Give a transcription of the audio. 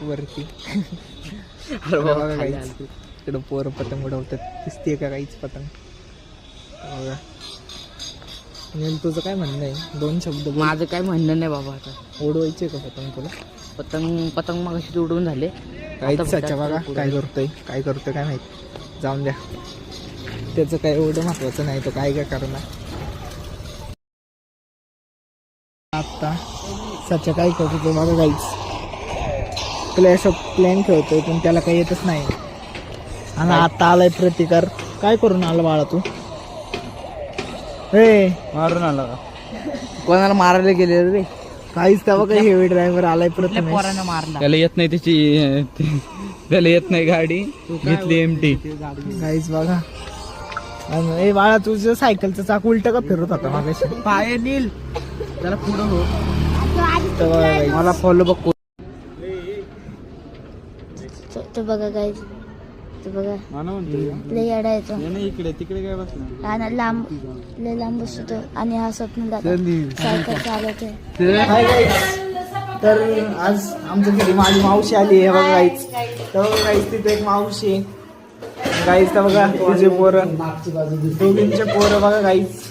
वरती. अरे बाबा, बघा खाली काहीच. आलती. इकडं पोरं पतंग उडवतात. दिसते का काहीच पतंग. बघा. अनिल तुझं काय म्हणणं आहे? 2 शब्द बोल. माझं काय म्हणणं नाही बाबा. आता उडवायचे का पतंग तुला? पतंग मगाशी उडवून झाले. काहीच आता सच्चा बघा पुढं. काय करतोय काय माहित. जाऊन द्या, त्याचं काय एवढं महत्वाचं नाही. तो काय करणार आता. सच्चा काय करतो तो बघा काहीच. क्लॅश ऑफ प्लॅन खेळतोय पण त्याला काही येतच नाही. आणि आता आलाय प्रतिकार. काय करून आला बाळा तू? हे मारून आला कोणाला मारायला गेले रे? काहीच तेव्हा काही हेवी ड्रायव्हर आलाय प्रथम. पोरांना मारला. त्याला येत नाही त्याला येत नाही गाडी. घेतली एमटी. काहीच बघा. आणि ए बाळा तुझं सायकलचं चाक उलट का फिरत होता मागाशी? पाय नील त्याला पुढं हो. मला फॉलो बघ. तो बघा काय तो बघा लय येडा येतो. इकडे तिकडे काय बसणार. आणि लय लांब बसतो आणि हा स्वप्न दादा सायकल चालवतोय. तर आज आमच्या घरी माझी मावशी आली आहे बघा गाईच. तर बघा गाईच तिथे एक मावशी गाईच. तर बघा तुझे पोरं दोघींचे पोरं बघा गाईच.